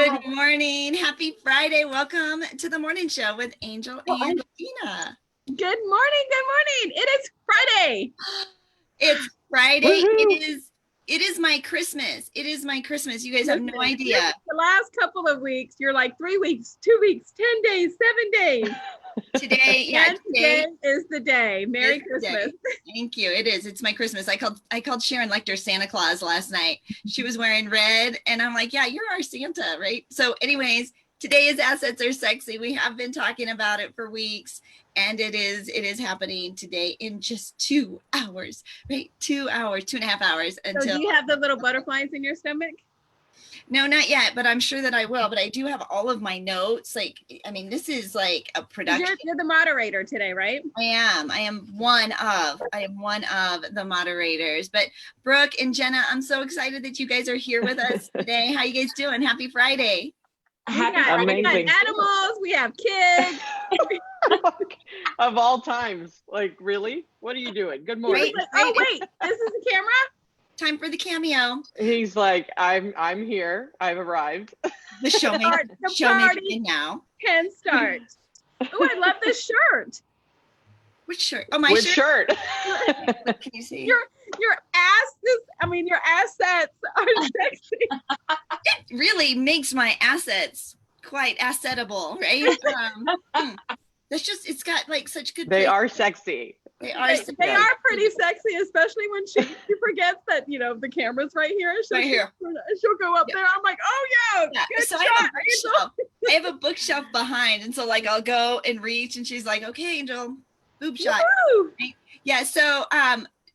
Good morning. Happy Friday. Welcome to the morning show with Angel and Jena. Good morning. Good morning. It is Friday. It's Friday. It is my Christmas. It is my Christmas. You guys have no idea. The last couple of weeks, you're like 3 weeks, 2 weeks, 10 days, 7 days. Today is the day. Merry Christmas. Thank you. It is. It's my Christmas. I called Sharon Lecter Santa Claus last night. She was wearing red, and I'm like, yeah, you're our Santa, right? So, anyways, today is Assets Are Sexy. We have been talking about it for weeks, and it is happening today in just 2 hours, right? 2 hours, 2.5 hours until. So, do you have the little butterflies in your stomach? No, not yet, but I'm sure that I will. But I do have all of my notes. Like, I mean, this is like a production. You're the moderator today, right? I am one of the moderators. But Brooke and Jena, I'm so excited that you guys are here with us today. How you guys doing? Happy Friday. Amazing. We got animals. We have kids. Of all times. Like, really? What are you doing? Good morning. Right. Oh, wait. This is the camera? Time for the cameo. He's like, I'm here. I've arrived. The show may begin now. Can start. Oh, I love this shirt. Which shirt? Oh, my shirt. Can you see? Your assets are sexy. It really makes my assets quite assetable, right? That's just, it's got like such good. They are sexy. They are pretty sexy, especially when she forgets that, the camera's right here. She'll go up there. I'm like, oh yeah. Good so shot, I have a bookshelf behind, and so like I'll go and reach, and she's like, okay, Angel, boob shot. Right? Yeah. So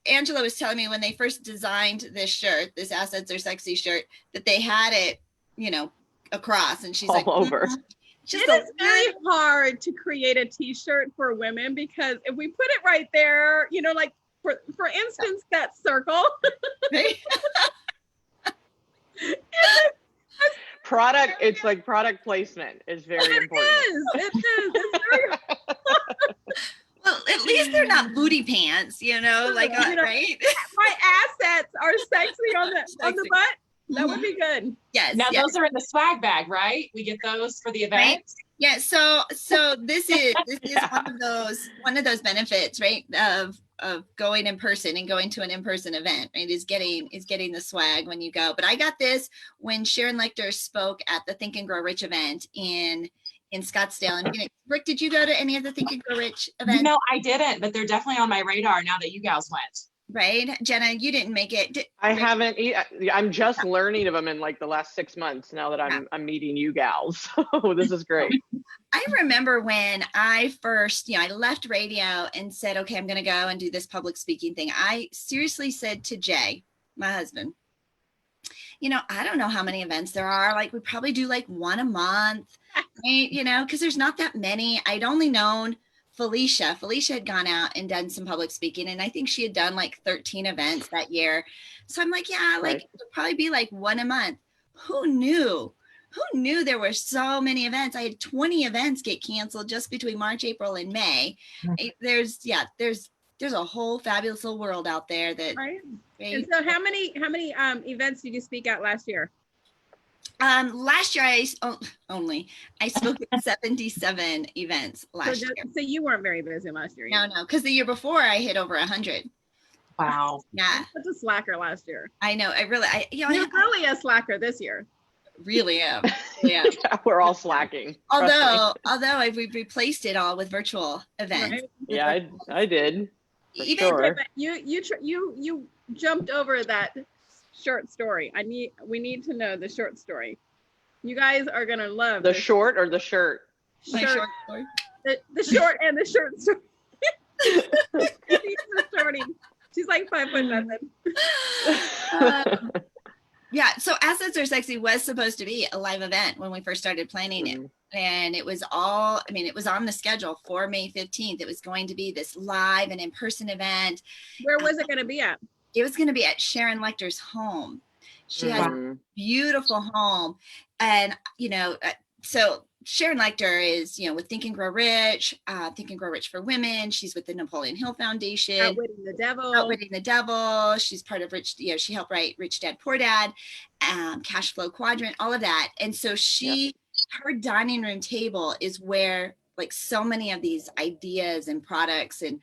Angela was telling me when they first designed this shirt, this Assets Are Sexy shirt, that they had it, across, and she's all over. It is very hard to create a t-shirt for women, because if we put it right there, like for instance, that circle. It's like product placement is very important. It is. It's very Well, at least they're not booty pants, right? My assets are sexy on the butt. That would be good. Yes. Now those are in the swag bag, right? We get those for the event. Right? Yeah. So this is one of those benefits, right? Of going in person and going to an in-person event, right? Is getting the swag when you go. But I got this when Sharon Lecter spoke at the Think and Grow Rich event in Scottsdale. And Brooke, did you go to any of the Think and Grow Rich events? No, I didn't, but they're definitely on my radar now that you gals went. Right, Jena, you didn't make it. I haven't. I'm just learning of them in like the last 6 months. Now that I'm meeting you gals, so this is great. I remember when I first, I left radio and said, okay, I'm going to go and do this public speaking thing. I seriously said to Jay, my husband, I don't know how many events there are. Like, we probably do like one a month, right? Because there's not that many. I'd only known Felicia had gone out and done some public speaking, and I think she had done like 13 events that year. So I'm like, yeah, like it'll probably be like one a month. Who knew there were so many events? I had 20 events get canceled just between March, April, and May. There's a whole fabulous little world out there that. Right. And so how many events did you speak at last year? Last year I spoke at 77 events last year. So you weren't very busy last year. No, because the year before I hit over 100. Wow. Yeah. Such a slacker last year. I know. You're really a slacker this year. Really am. Yeah. We're all slacking. Although we've replaced it all with virtual events. Right? Yeah, I did. Sure. You jumped over that short story. We need to know the short story. You guys are gonna love the short or the shirt. My short story. The short and the shirt story. She's like 5'7". Yeah. So Assets Are Sexy was supposed to be a live event when we first started planning it. And it was it was on the schedule for May 15th. It was going to be this live and in-person event. Where was it going to be at? It was going to be at Sharon Lecter's home. She has a beautiful home. And, so Sharon Lechter is, with Think and Grow Rich, Think and Grow Rich for Women. She's with the Napoleon Hill Foundation. Outwitting the Devil. Outwitting the Devil. She's part of she helped write Rich Dad, Poor Dad, Cash Flow Quadrant, all of that. And so her dining room table is where like so many of these ideas and products, and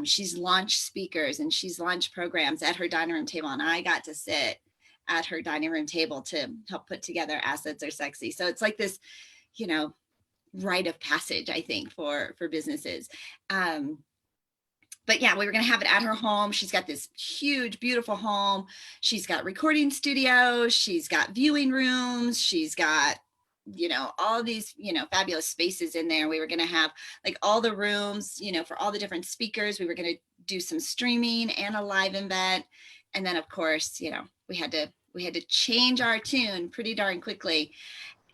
she's launched speakers and she's launched programs at her dining room table. And I got to sit at her dining room table to help put together Assets Are Sexy. So it's like this, rite of passage, I think, for businesses. But yeah, we were going to have it at her home. She's got this huge, beautiful home. She's got recording studios. She's got viewing rooms. She's got, all these, fabulous spaces in there. We were going to have like all the rooms, for all the different speakers. We were going to do some streaming and a live event. And then of course, we had to change our tune pretty darn quickly.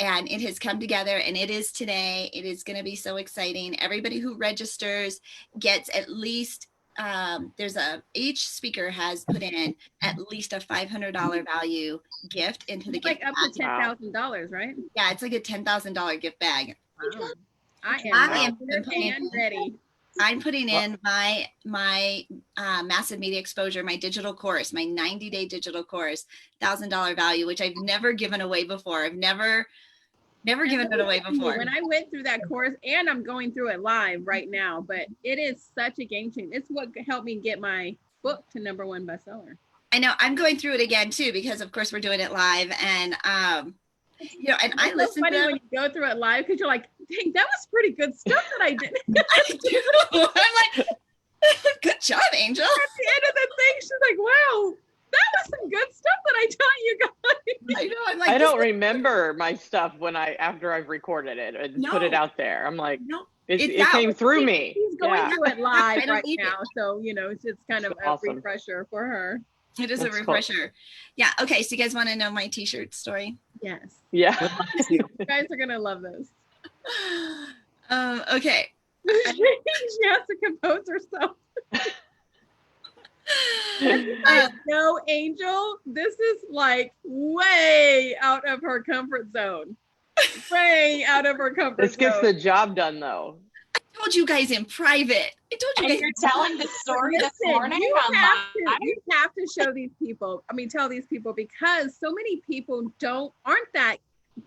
And it has come together, and it is today. It is going to be so exciting. Everybody who registers gets at least, each speaker has put in at least a $500 value gift into the gift like up to $10,000, right? Yeah, it's like a $10,000 gift bag. Wow. I am ready. I'm putting in my massive media exposure, my digital course, my 90-day digital course, $1,000 value, which I've never given away before. I've never given it away before. When I went through that course, and I'm going through it live right now, but it is such a game changer. It's what helped me get my book to #1 bestseller. I know. I'm going through it again too, because of course we're doing it live, and and I listen to them. When you go through it live, because you're like, dang, that was pretty good stuff that I did. I do. I'm like, good job, Angel. At the end of the thing, she's like, wow, that was some good stuff that I taught you guys. I know. I'm like, I don't remember my stuff after I've recorded it and put it out there. I'm like, no, it came through me. She's going through it live right need now, so it's just kind of a refresher for her. It is a refresher. Cool. Yeah. Okay. So you guys want to know my t-shirt story? Yes. Yeah. You guys are gonna love this. Okay. She has to compose herself. No, Angel, this is like way out of her comfort zone. Way out of her comfort zone. This gets the job done, though. I told you guys in private. I told you guys. You're telling the story this morning. You have to show these people. Tell these people, because so many people aren't that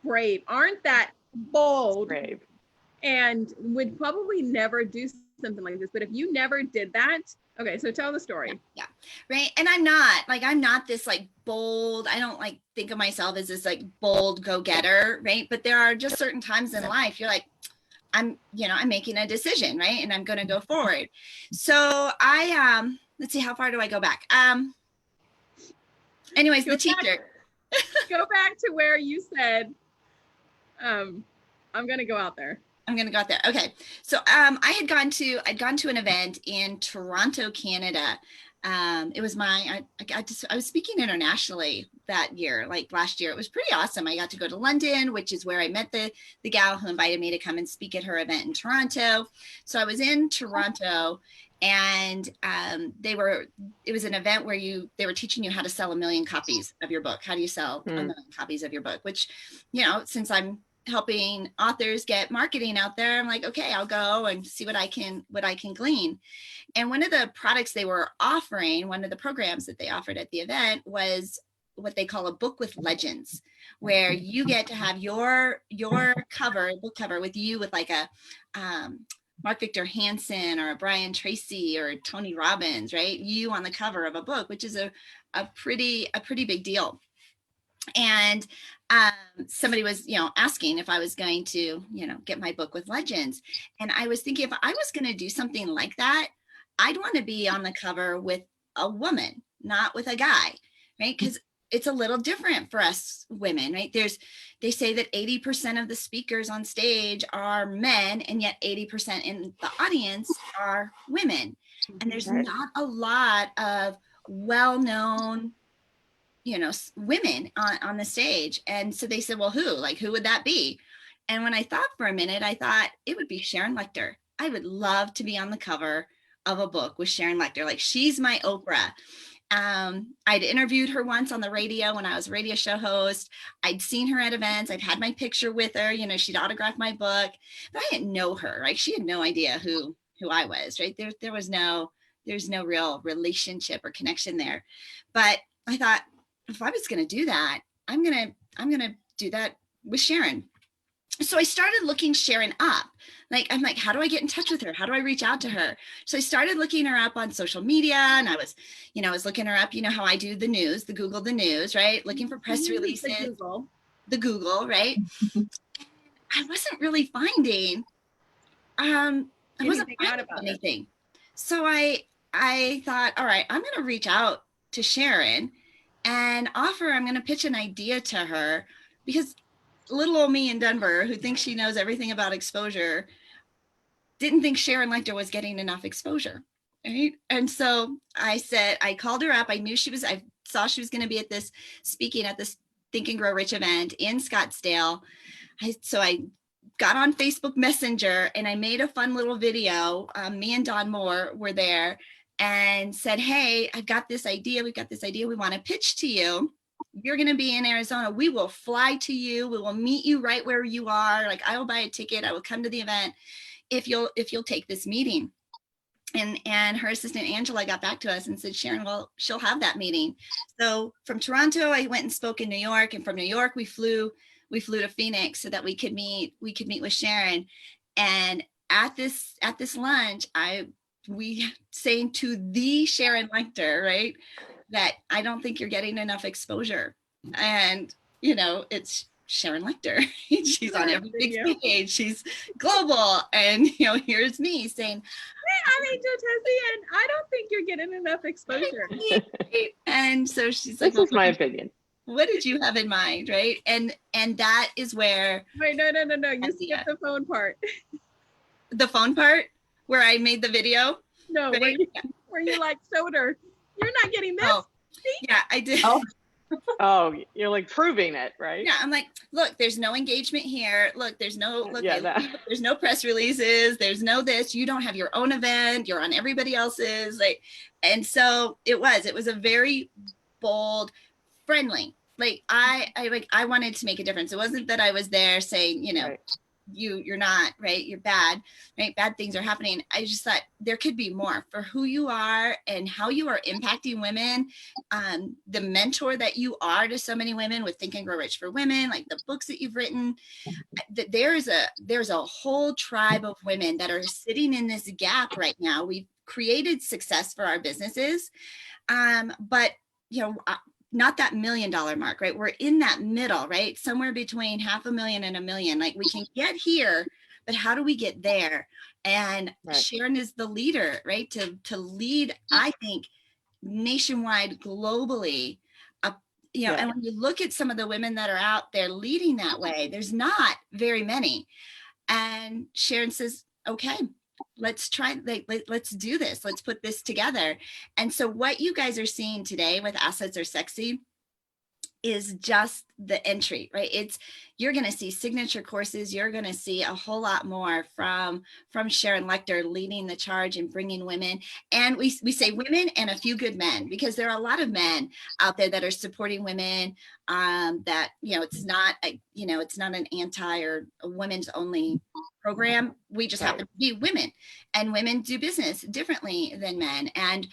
brave, aren't that bold, brave, and would probably never do something like this. But if you never did that, okay, so tell the story. Yeah. Right. And I'm not this like bold, I don't like think of myself as this like bold go-getter, right? But there are just certain times in life you're like, I'm making a decision, right? And I'm going to go forward. So let's see, how far do I go back? Anyways, the teacher. Go back to where you said, I'm going to go out there. I'm going to go out there. Okay. So I'd gone to an event in Toronto, Canada. It was I was speaking internationally that year, like last year. It was pretty awesome. I got to go to London, which is where I met the gal who invited me to come and speak at her event in Toronto. So I was in Toronto, and it was an event where they were teaching you how to sell 1 million copies of your book. How do you sell 1 million copies of your book? Which, since I'm helping authors get marketing out there, I'm like, okay, I'll go and see what I can glean. And one of the products they were offering, one of the programs that they offered at the event, was what they call a book with legends, where you get to have your book cover with you with like a Mark Victor Hansen or a Brian Tracy or Tony Robbins, right? You on the cover of a book, which is a pretty big deal. And somebody was, asking if I was going to, get my book with legends. And I was thinking, if I was going to do something like that, I'd want to be on the cover with a woman, not with a guy, right? Because it's a little different for us women, right? They say that 80% of the speakers on stage are men, and yet 80% in the audience are women. And there's not a lot of well-known, women on the stage. And so they said, well, who would that be? And when I thought for a minute, I thought it would be Sharon Lechter. I would love to be on the cover of a book with Sharon Lechter. Like, she's my Oprah. I'd interviewed her once on the radio when I was a radio show host. I'd seen her at events. I'd had my picture with her. You know, she'd autographed my book, but I didn't know her. Right? She had no idea who I was. Right? There's no real relationship or connection there. But I thought, if I was going to do that, I'm gonna do that with Sharon. So I started looking Sharon up. I'm like, how do I get in touch with her? How do I reach out to her? So I started looking her up on social media, and I was looking her up, how I do the news, the Google the news, right? Looking for press releases, the Google, right? I wasn't really finding, I wasn't finding anything. So I thought, all right, I'm going to reach out to Sharon and I'm going to pitch an idea to her, because little old me in Denver, who thinks she knows everything about exposure, didn't think Sharon Lechter was getting enough exposure. Right. And so I called her up. I saw she was going to be speaking at this Think and Grow Rich event in Scottsdale. So I got on Facebook Messenger and I made a fun little video. Me and Don Moore were there, and said, hey, I've got this idea. We've got this idea we want to pitch to you. You're going to be in Arizona. We will fly to you. We will meet you right where you are. I will buy a ticket. I will come to the event if you'll take this meeting. And her assistant Angela got back to us and said, Sharon, well, she'll have that meeting. So from Toronto, I went and spoke in New York, and from New York, we flew to Phoenix so that we could meet with Sharon. And at this lunch, we saying to the Sharon Lechter, right, that I don't think you're getting enough exposure. And, it's Sharon Lechter. She's on every big stage. She's global. And, here's me saying, hey, I'm Angel Tuccy, and I don't think you're getting enough exposure. And so she's like, this is my opinion. What did you have in mind, right? And that is where... Wait, no. You skipped the phone part. The phone part? Where I made the video? No, right? where you showed her, you're not getting this. Oh, yeah, I did. Oh, you're proving it, right? Yeah, I'm like, look, there's no engagement here. Look, there's no there's no press releases. There's no this. You don't have your own event. You're on everybody else's. And so it was a very bold, friendly. I wanted to make a difference. It wasn't that I was there saying, right. You're not, right? You're bad, right? Bad things are happening. I just thought there could be more for who you are and how you are impacting women. The mentor that you are to so many women with Think and Grow Rich for Women, the books that you've written. There's a whole tribe of women that are sitting in this gap right now. We've created success for our businesses, but not that $1 million mark, right? We're in that middle, right? Somewhere between $500,000 and $1 million. We can get here, but how do we get there? And right. Sharon is the leader, right? To lead, I think, nationwide, globally. And when you look at some of the women that are out there leading that way, there's not very many. And Sharon says, okay, let's try, let's do this. Let's put this together. And so what you guys are seeing today with Assets Are Sexy is just the entry, right? You're going to see signature courses. You're going to see a whole lot more from Sharon Lechter leading the charge and bringing women. And we say women and a few good men, because there are a lot of men out there that are supporting women, that, it's not an anti or a women's only program. We just happen to be women, and women do business differently than men, and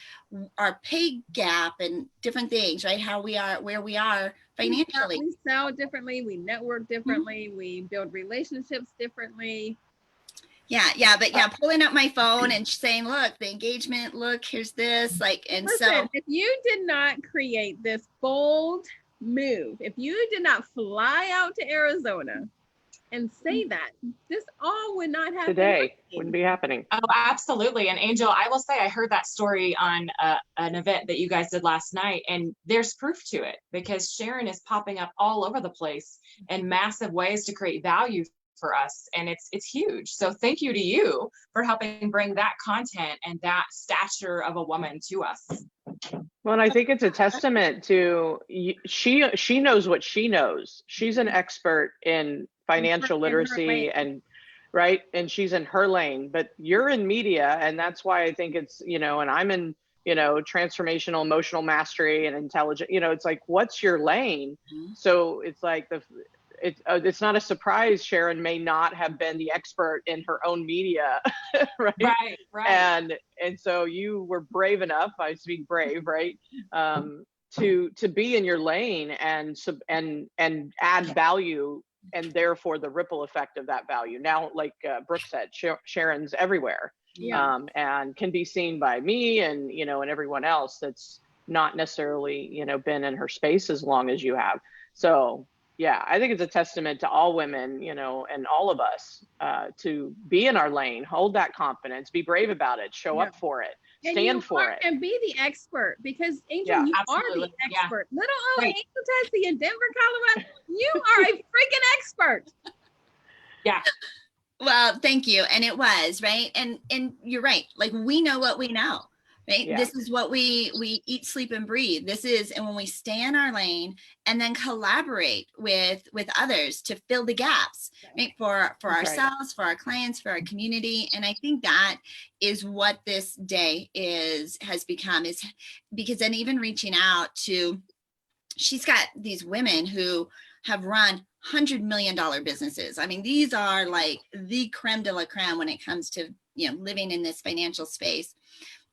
our pay gap and different things, right? How we are, where we are financially. We sell differently. We network differently. Mm-hmm. We build relationships differently. But pulling up my phone and saying, look, the engagement, look, here's this, Listen, if you did not create this bold move, if you did not fly out to Arizona and say that, this all would not happen today. Wouldn't be happening. Oh, absolutely. And Angel, I will say I heard that story on an event that you guys did last night, and there's proof to it, because Sharon is popping up all over the place in massive ways to create value for us, and it's huge. So thank you to you for helping bring that content and that stature of a woman to us. Well, and I think it's a testament to she knows what she knows. She's an expert in financial literacy, and right, and she's in her lane, but you're in media, and that's why I think it's, and I'm in transformational emotional mastery and intelligent, it's like, what's your lane? Mhm. So it's like it's not a surprise Sharon may not have been the expert in her own media, right? Right. And so you were brave enough, I speak brave, right? To be in your lane and add value, and therefore the ripple effect of that value. Now, like Brooke said, Sharon's everywhere, Yeah. and can be seen by me and and everyone else that's not necessarily been in her space as long as you have. So yeah, I think it's a testament to all women, and all of us, to be in our lane, hold that confidence, be brave about it, show up for it, stand for it. And be the expert, because Angel, Yeah, you absolutely. are the expert. Little old Right. Angel Tuccy in Denver, Colorado, you are a freaking expert. Yeah. Well, thank you. And it was, right. And you're right. Like, we know what we know, right? Yeah. This is what we eat, sleep, and breathe. This is, and when we stay in our lane and then collaborate with others to fill the gaps, right? For That's ourselves, for our clients, for our community. And I think that is what this day has become, is because then even reaching out to, she's got these women who have run $100 million businesses. I mean, these are like the creme de la creme when it comes to, living in this financial space,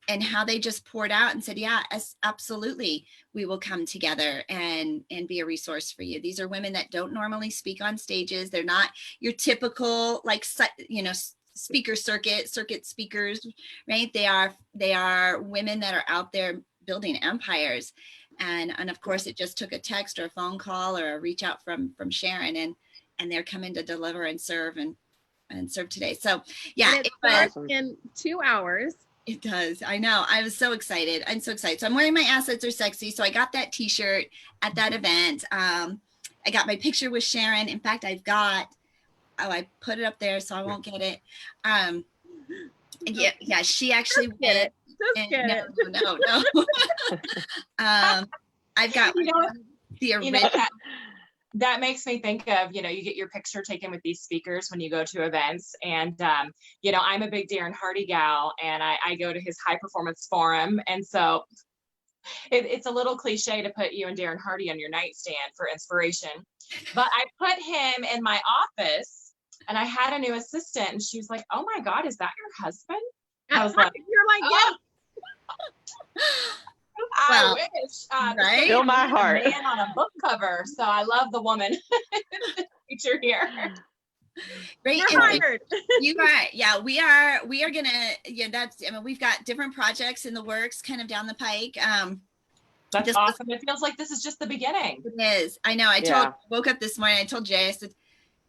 and how they just poured out and said, yeah, absolutely, we will come together and be a resource for you. These are women that don't normally speak on stages. They're not your typical, like, speaker circuit speakers, right? They are women that are out there building empires. And of course, it just took a text or a phone call or a reach out from Sharon, and they're coming to deliver and serve and serve today. So yeah, and it starts in 2 hours. It does. I know. I was so excited. I'm so excited. So I'm wearing my Assets Are Sexy. So I got that t-shirt at that event. I got my picture with Sharon. In fact, I put it up there so I won't get it. Yeah, she actually went. No. I've got the original. That makes me think of, you get your picture taken with these speakers when you go to events. And, I'm a big Darren Hardy gal, and I go to his high performance forum. And so it's a little cliche to put you and Darren Hardy on your nightstand for inspiration. But I put him in my office, and I had a new assistant, and she was like, "Oh my God, is that your husband?" I was like, "You're like, yeah." Well, I wish. Right? Fill my heart. Man on a book cover. So I love the woman feature here. Great. You're hired. You are. Yeah, we are gonna. Yeah, we've got different projects in the works, kind of down the pike. That's awesome. It feels like this is just the beginning. It is. I know. Woke up this morning. I told Jay, I said,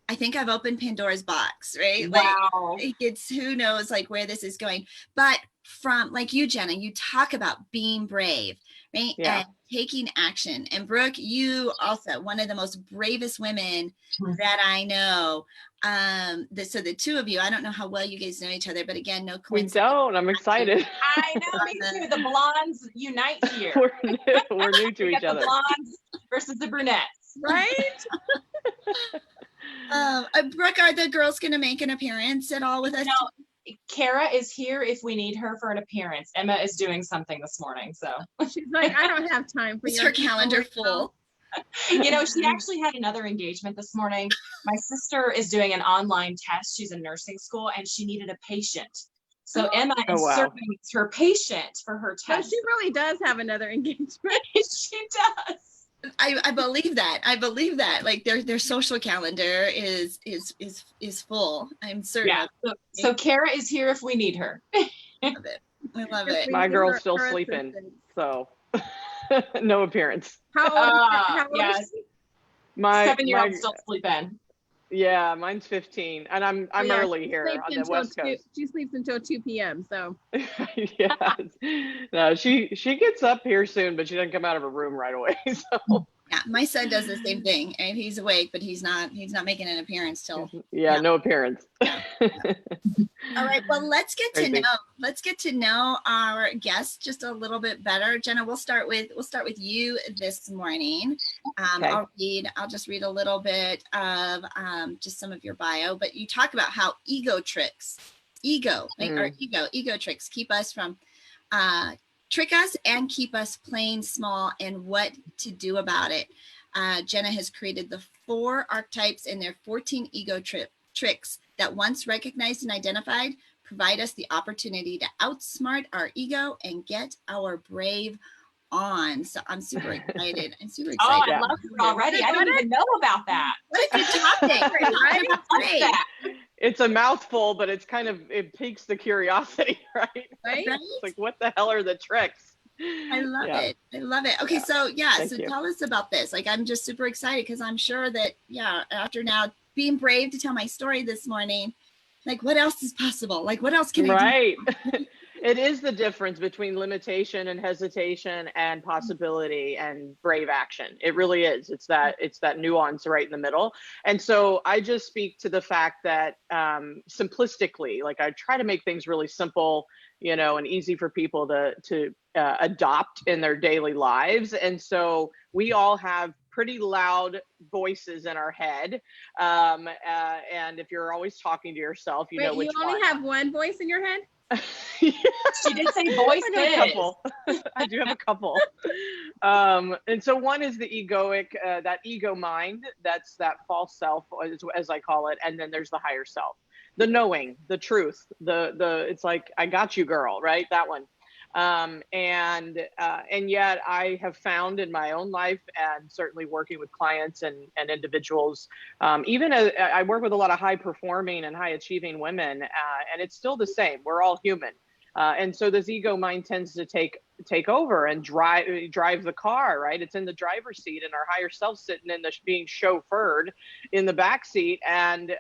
I think I've opened Pandora's box, right? Wow. Like, it's, who knows, like, where this is going. But from, like you, Jena, you talk about being brave, right? Yeah. And taking action. And Brooke, you also one of the most bravest women that I know. So the two of you, I don't know how well you guys know each other, but again, no coincidence. We don't. I'm excited. I know, me too. The blondes unite here. We're new to each other. The blondes versus the brunettes, right? Brooke, are the girls going to make an appearance at all with us? No, Kara is here if we need her for an appearance. Emma is doing something this morning, so she's like, I don't have time for you. Her calendar full. She actually had another engagement this morning. My sister is doing an online test. She's in nursing school, and she needed a patient. So Emma is serving her patient for her test. So she really does have another engagement. She does. I believe that. I believe that. Like, their social calendar is full. I'm certain. Yeah. So Kara is here if we need her. I love it. My girl's still sleeping, so no appearance. How old is she? My 7-year-old still sleeping. Yeah, mine's 15, and I'm early here on the West Coast. She sleeps until 2 p.m. So yeah, no, she gets up here soon, but she doesn't come out of her room right away. So yeah, my son does the same thing, and he's awake, but he's not making an appearance till no appearance. Yeah. All right, well, let's get to know our guests just a little bit better. Jena, we'll start with you this morning. Okay. I'll just read a little bit of just some of your bio, but you talk about how ego tricks keep us from trick us and keep us playing small and what to do about it. Jena has created the 4 archetypes and their 14 ego tricks that, once recognized and identified, provide us the opportunity to outsmart our ego and get our brave on. So I'm super excited. I'm super Oh, excited. I love it already. I didn't even know about that. What a good topic. We're talking about brave. It's a mouthful, but it's kind of, it piques the curiosity, right? Right? It's like, what the hell are the tricks? I love it. I love it. Okay, so Thank you. tell us about this. Like, I'm just super excited because I'm sure that, after now being brave to tell my story this morning, like, what else is possible? Like, what else can I do? It is the difference between limitation and hesitation and possibility and brave action. It really is. It's that nuance right in the middle. And so I just speak to the fact that simplistically, like, I try to make things really simple, and easy for people to adopt in their daily lives. And so we all have pretty loud voices in our head. And if you're always talking to yourself, you know which you only have one voice in your head? She did say voices. I do have a couple. And so one is the egoic, that ego mind, that's that false self, as I call it. And then there's the higher self, the knowing, the truth, it's like, I got you, girl, right? That one. And yet I have found in my own life, and certainly working with clients and individuals, even as I work with a lot of high performing and high achieving women, and it's still the same. We're all human. And so this ego mind tends to take over and drive the car, right? It's in the driver's seat, and our higher self sitting in being chauffeured in the back seat. And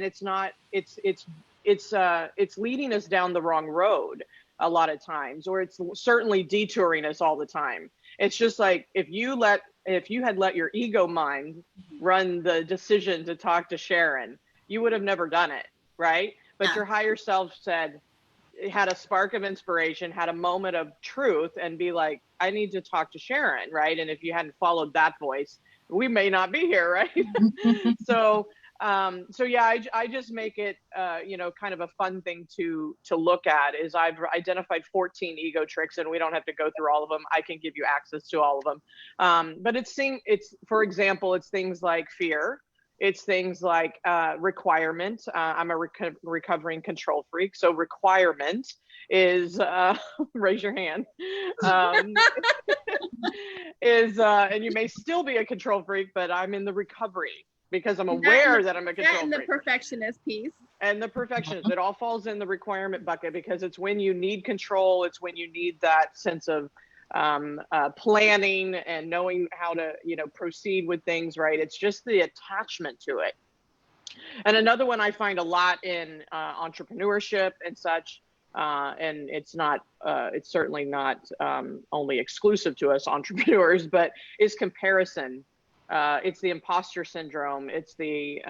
it's leading us down the wrong road a lot of times, or it's certainly detouring us all the time. It's just like, if you had let your ego mind run the decision to talk to Sharon, you would have never done it, right? But your higher self had a spark of inspiration, had a moment of truth, and be like, I need to talk to Sharon, right? And if you hadn't followed that voice, we may not be here, right? So yeah, I just make it, kind of a fun thing to look at. Is I've identified 14 ego tricks, and we don't have to go through all of them. I can give you access to all of them. But for example, it's things like fear. It's things like requirement. I'm a recovering control freak. So requirement is, raise your hand, and you may still be a control freak, but I'm in the recovery, because I'm aware that I'm a control freak. And the perfectionist piece. And the perfectionist, it all falls in the requirement bucket, because it's when you need control. It's when you need that sense of planning and knowing how to, proceed with things, right? It's just the attachment to it. And another one I find a lot in entrepreneurship and such, and it's certainly not only exclusive to us entrepreneurs, but is comparison. It's the imposter syndrome. It's the,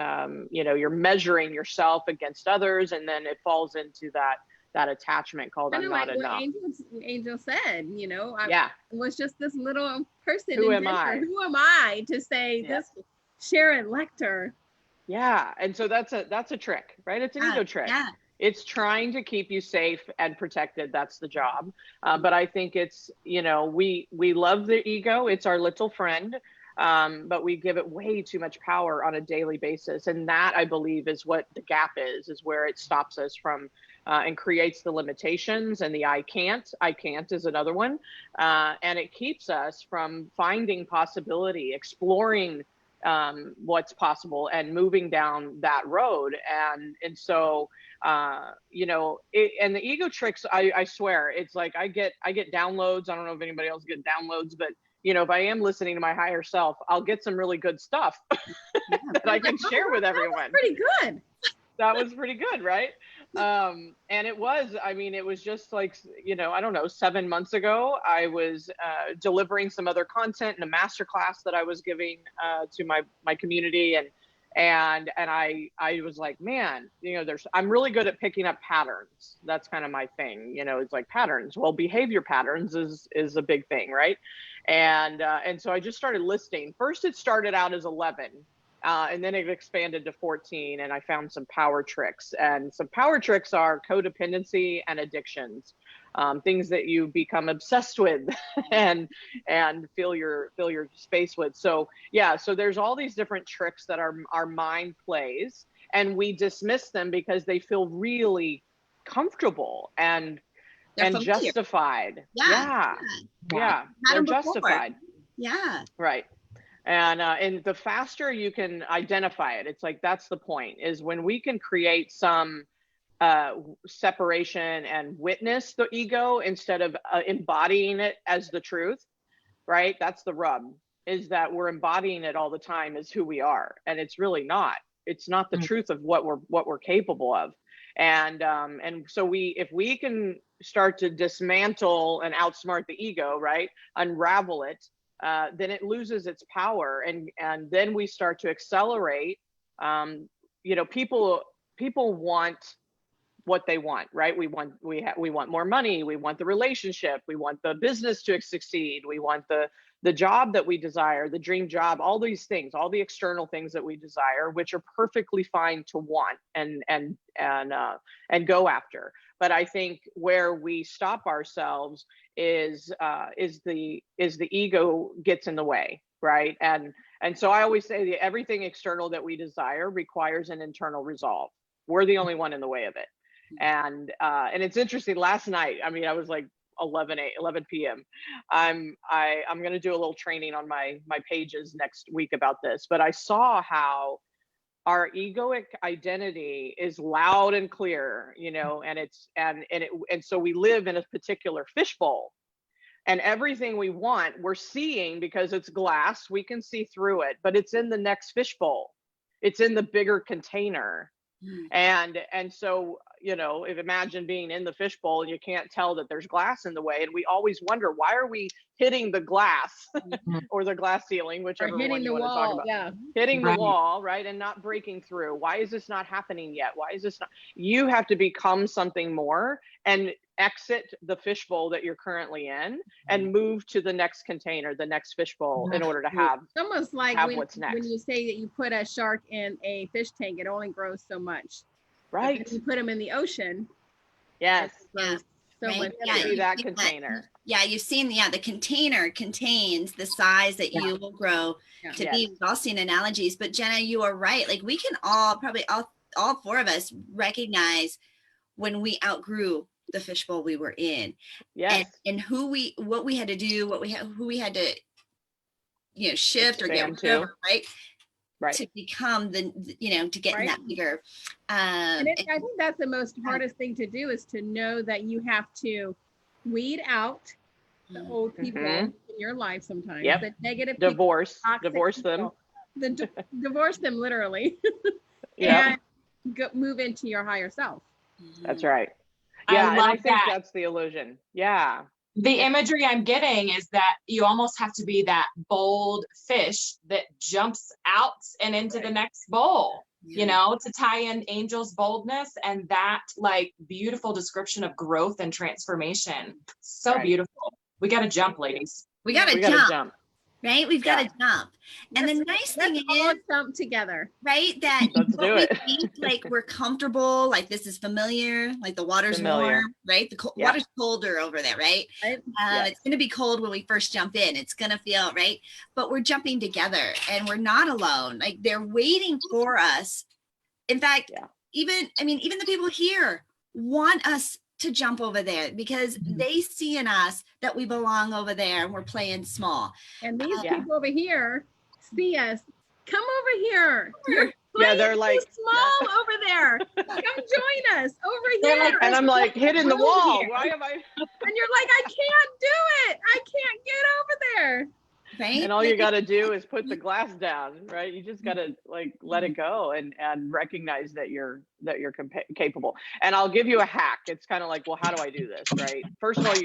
you're measuring yourself against others, and then it falls into that attachment called I'm not enough. Angel said, I was just this little person. Who am I? Who am I to say this Sharon Lecter? Yeah. And so that's a trick, right? It's an ego trick. Yeah. It's trying to keep you safe and protected. That's the job. But I think it's, we love the ego. It's our little friend. But we give it way too much power on a daily basis. And that, I believe, is what the gap is where it stops us from and creates the limitations. And the I can't is another one. And it keeps us from finding possibility, exploring what's possible, and moving down that road. And so, and the ego tricks, I swear, it's like I get downloads. I don't know if anybody else get downloads, but if I am listening to my higher self, I'll get some really good stuff that I can share with everyone. Pretty good. That was pretty good, right? And it was just like, I don't know, 7 months ago, I was delivering some other content in a masterclass that I was giving to my community. And I was like, man, I'm really good at picking up patterns. That's kind of my thing, it's like patterns. Well, behavior patterns is a big thing, right? And so I just started listing. First, it started out as 11, and then it expanded to 14, and I found some power tricks. And some power tricks are codependency and addictions. things that you become obsessed with and fill your space with. So yeah, so there's all these different tricks that our mind plays, and we dismiss them because they feel really comfortable and familiar. justified. Yeah. Yeah. Had They're 'em before. justified. Yeah. Right. And the faster you can identify it, it's like, that's the point, is when we can create some separation and witness the ego instead of embodying it as the truth, right? That's the rub, is that we're embodying it all the time as who we are, and it's really not. It's not the truth of what we're capable of. And so if we can start to dismantle and outsmart the ego, right, unravel it, then it loses its power, and then we start to accelerate. People want what they want, right? We want more money, we want the relationship, we want the business to succeed, we want the job that we desire, the dream job, all these things, all the external things that we desire, which are perfectly fine to want and go after. But I think where we stop ourselves is the ego gets in the way, right? And so I always say that everything external that we desire requires an internal resolve. We're the only one in the way of it. And it's interesting. Last night, I mean, I was like 11 p.m. I'm going to do a little training on my pages next week about this, but I saw how our egoic identity is loud and clear, and so we live in a particular fishbowl, and everything we want, we're seeing because it's glass, we can see through it, but it's in the next fishbowl. It's in the bigger container. And so, if imagine being in the fishbowl and you can't tell that there's glass in the way, and we always wonder, why are we hitting the glass or the glass ceiling, whichever one you want to talk about. Yeah. Hitting the wall, right, and not breaking through. Why is this not happening yet? Why is this not? You have to become something more and exit the fishbowl that you're currently in and move to the next container, the next fishbowl, in order to have It's almost like what's next. when you say that you put a shark in a fish tank, it only grows so much. Right. If you put them in the ocean. Yes. Yeah. So Right. much. Yeah, See that container. Yeah, you've seen the container contains the size that you will grow to be. We've all seen analogies, but Jena, you are right. Like, we can all, probably all four of us, recognize when we outgrew the fishbowl we were in. Yes. And what we had to do, who we had to shift or get rid of, right? To become to get in that bigger. I think that's the most hardest thing to do, is to know that you have to weed out the old people in your life sometimes. The negative divorce people, them. Divorce them literally. Yeah. And move into your higher self. That's right. Yeah, I think that. That's the illusion. Yeah. The imagery I'm getting is that you almost have to be that bold fish that jumps out and into the next bowl, to tie in Angel's boldness and that beautiful description of growth and transformation. So beautiful. We got to jump, ladies. We got to jump. Right? We've got to jump. And the nice thing is, all jump together. Right? That let's do it. We think, like, we're comfortable, like this is familiar, like the water's warm, right? The water's colder over there, right? It's going to be cold when we first jump in. It's going to feel, right? But we're jumping together and we're not alone. Like, they're waiting for us. In fact, even the people here want us to jump over there because they see in us that we belong over there and we're playing small. And these people over here see us. Come over here. They're like small over there. Come join us over here. And I'm like hitting the wall. Why am I? And you're like, I can't do it. I can't get over there. Right. And all you got to do is put the glass down, right? You just got to let it go and recognize that you're capable. And I'll give you a hack. It's kind of like, well, how do I do this, right? First of all, you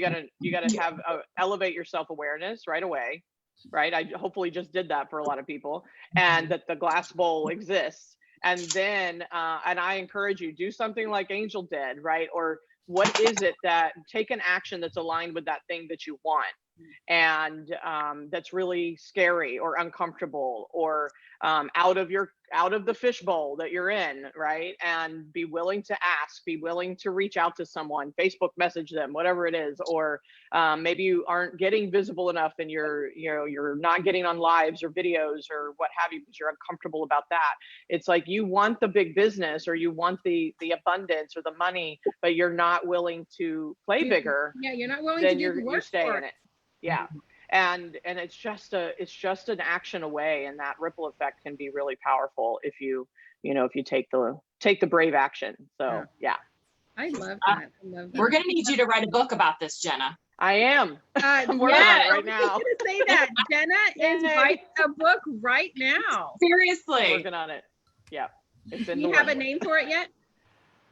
got to have elevate your self-awareness right away, right? I hopefully just did that for a lot of people, and that the glass bowl exists. And then, and I encourage you, do something like Angel did, right? Or what is it that, take an action that's aligned with that thing that you want. And that's really scary or uncomfortable or out of your out of the fishbowl that you're in, right? And be willing to ask, be willing to reach out to someone, Facebook message them, whatever it is. Or maybe you aren't getting visible enough and you're not getting on lives or videos or what have you, because you're uncomfortable about that. It's like you want the big business or you want the abundance or the money, but you're not willing to play bigger. Yeah, you're not willing then to do the work you stay for in it. Yeah. And it's just an action away, and that ripple effect can be really powerful if you take the brave action. So yeah. I love that. I love that. We're going to need you to write a book about this, Jena. I am. I'm working on it right now. I was going to say that. Jena is writing a book right now. Seriously. I'm working on it. Yeah. It's in Do you have a name for it yet?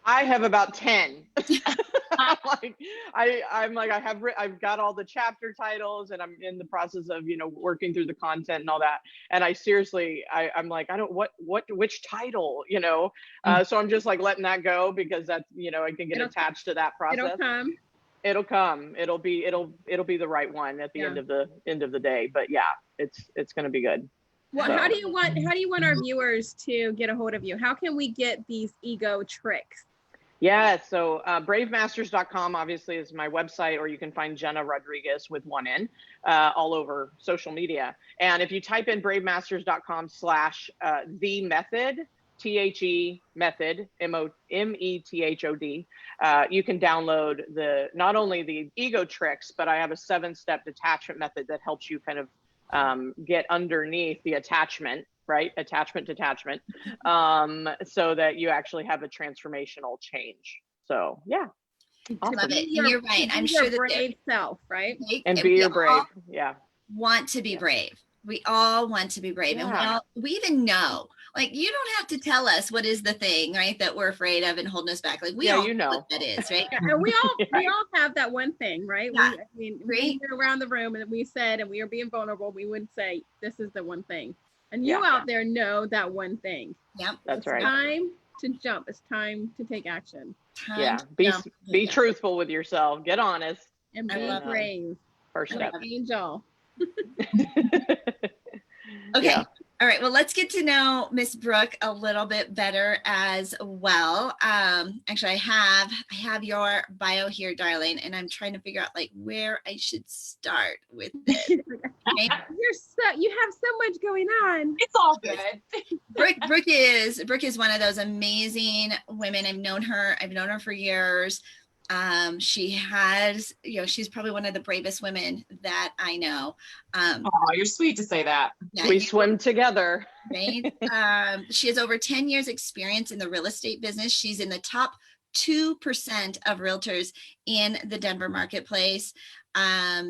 I have about 10. I've got all the chapter titles, and I'm in the process of, working through the content and all that. And I seriously, I'm like, I don't, which title, so I'm just like letting that go, because that's, I can get attached to that process. It'll come. It'll be the right one at the end of the day. But yeah, it's going to be good. Well, how do you want our viewers to get a hold of you? How can we get these ego tricks? Yeah, so bravemasters.com obviously is my website, or you can find Jena Rodriguez with one N all over social media. And if you type in bravemasters.com/the method, THE method, METHOD, you can download not only the ego tricks, but I have a 7-step detachment method that helps you kind of get underneath the attachment, right? Attachment, so that you actually have a transformational change. So yeah. Awesome. Love it. And you're right. I'm sure that brave self, right? And be your brave. Yeah. Want to be brave. We all want to be brave. And we even know, like, you don't have to tell us what is the thing, right, that we're afraid of and holding us back. Like, we all know what that is, right? And we all have that one thing, right? Yeah. We were around the room and we said, and we are being vulnerable, we would say, this is the one thing. And you out there know that one thing. Yep. That's right. It's time to jump. It's time to take action. Be truthful with yourself. Get honest. And be brave. First step. Angel. Okay. Yeah. All right. Well, let's get to know Miss Brooke a little bit better as well. Actually, I have your bio here, darling, and I'm trying to figure out like where I should start with this. Okay? You have so much going on. It's all good. Brooke is one of those amazing women. I've known her for years. She has, she's probably one of the bravest women that I know. Oh, you're sweet to say that. Yeah, we swim together. Right? She has over 10 years experience in the real estate business. She's in the top 2% of realtors in the Denver marketplace.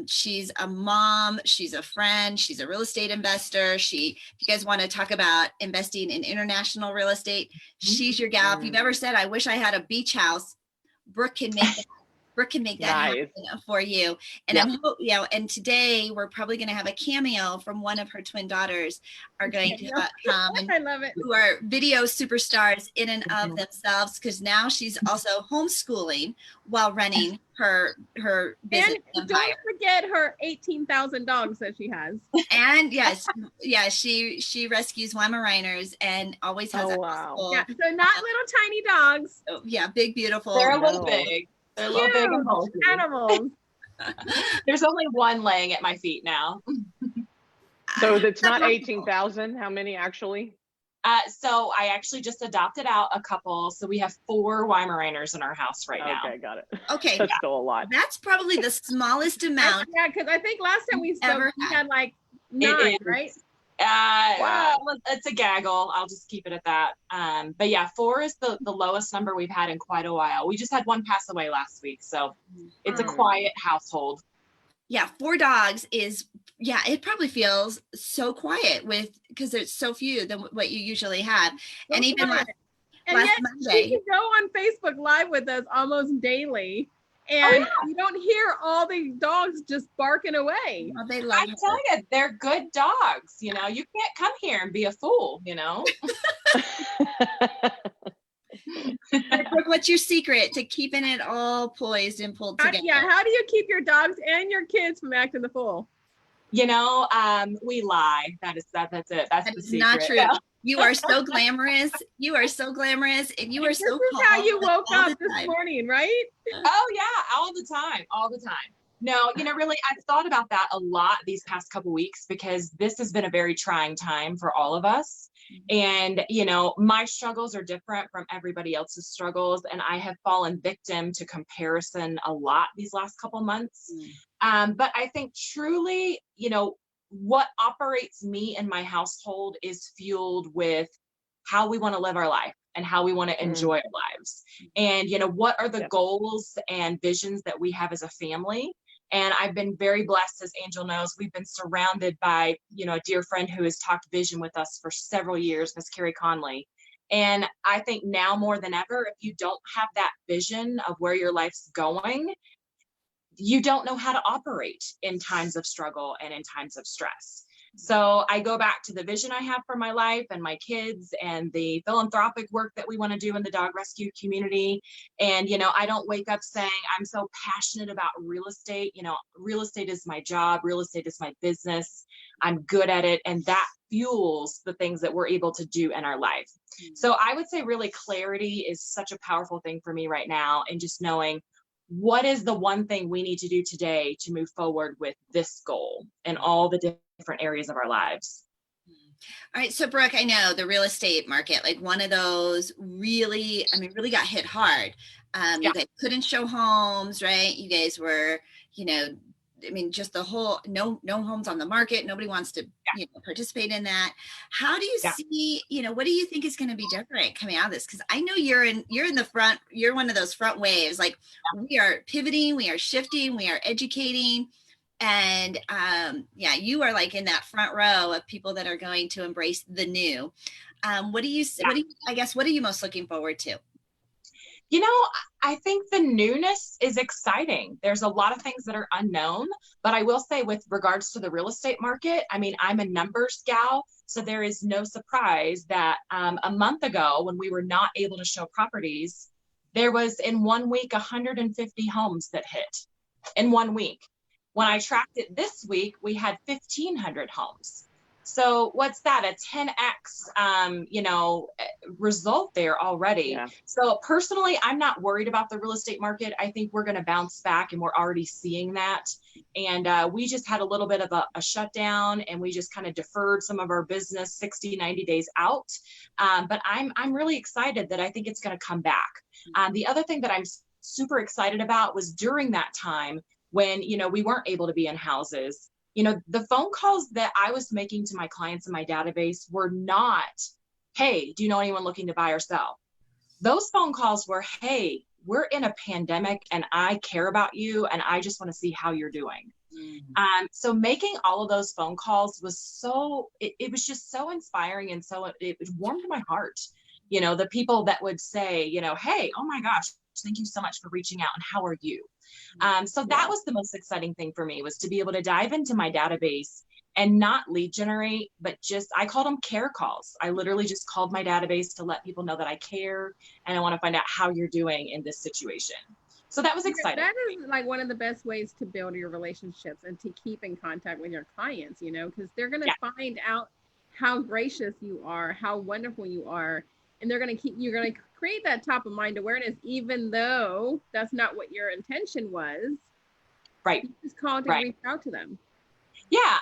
She's a mom, she's a friend, she's a real estate investor. If you guys want to talk about investing in international real estate, she's your gal. If you've ever said, I wish I had a beach house, Brooke can make that. Brooke can make that happen for you. And and today we're probably going to have a cameo from one of her twin daughters are going to come. And I love it. Who are video superstars in and of themselves, because now she's also homeschooling while running her business and empire. Don't forget her 18,000 dogs that she has. And she rescues Weimaraners and always has so not little tiny dogs. So, big, beautiful. They're a little big. They're a little big and bulky. Animals. There's only one laying at my feet now. So it's not 18,000. How many actually? So I actually just adopted out a couple. So we have 4 Weimaraners in our house right now. Okay, got it. Okay. That's still a lot. That's probably the smallest amount. Yeah, because I think last time we spoke, we had like 9, right? Wow. It's a gaggle. I'll just keep it at that. But yeah, 4 is the lowest number we've had in quite a while. We just had one pass away last week. So it's a quiet household. Yeah, 4 dogs is, it probably feels so quiet because there's so few than what you usually have. And even last Monday. She can go on Facebook Live with us almost daily. And you don't hear all the dogs just barking away. Oh, they love I tell you, they're good dogs. You can't come here and be a fool, Brooke, what's your secret to keeping it all poised and pulled together? How do you keep your dogs and your kids from acting the fool? We lie. That's it. That's the secret. Not true. Yeah. You are so glamorous. You are so glamorous, and you are so This is calm. how you woke all up the this time. morning, right? Oh yeah, all the time, all the time. No, really, I've thought about that a lot these past couple weeks because this has been a very trying time for all of us. And, my struggles are different from everybody else's struggles. And I have fallen victim to comparison a lot these last couple months. But I think truly, what operates me and my household is fueled with how we want to live our life and how we want to enjoy our lives. And, what are the goals and visions that we have as a family? And I've been very blessed, as Angel knows, we've been surrounded by, a dear friend who has talked vision with us for several years, Miss Carrie Conley. And I think now more than ever, if you don't have that vision of where your life's going, you don't know how to operate in times of struggle and in times of stress. So I go back to the vision I have for my life and my kids and the philanthropic work that we want to do in the dog rescue community. And, I don't wake up saying I'm so passionate about real estate. Real estate is my job. Real estate is my business. I'm good at it. And that fuels the things that we're able to do in our life. So I would say really clarity is such a powerful thing for me right now. And just knowing what is the one thing we need to do today to move forward with this goal in all the different areas of our lives. All right. So Brooke, I know the real estate market, like one of those really got hit hard. You guys couldn't show homes, right? You guys were, just the whole, no homes on the market. Nobody wants to participate in that. How do you see, what do you think is going to be different coming out of this? Because I know you're in the front, you're one of those front waves. Like we are pivoting, we are shifting, we are educating. And you are like in that front row of people that are going to embrace the new. What are you most looking forward to? I think the newness is exciting. There's a lot of things that are unknown, but I will say with regards to the real estate market, I'm a numbers gal. So there is no surprise that a month ago when we were not able to show properties, there was in 1 week, 150 homes that hit in 1 week. When I tracked it this week, we had 1,500 homes. So what's that? A 10x, result there already. Yeah. So personally, I'm not worried about the real estate market. I think we're going to bounce back, and we're already seeing that. And we just had a little bit of a shutdown, and we just kind of deferred some of our business 60, 90 days out. But I'm really excited that I think it's going to come back. The other thing that I'm super excited about was during that time when, we weren't able to be in houses. The phone calls that I was making to my clients in my database were not, hey, do you know anyone looking to buy or sell? Those phone calls were, hey, we're in a pandemic and I care about you and I just want to see how you're doing. So making all of those phone calls was it was just so inspiring, and so it warmed my heart. The people that would say, hey, oh my gosh, thank you so much for reaching out, and how are you? So that was the most exciting thing for me, was to be able to dive into my database and not lead generate, but I called them care calls. I literally just called my database to let people know that I care and I want to find out how you're doing in this situation. So that was exciting. That is like one of the best ways to build your relationships and to keep in contact with your clients, because they're going to find out how gracious you are, how wonderful you are. And you're going to create that top of mind awareness, even though that's not what your intention was. Right. You just called to reach out to them. Yeah.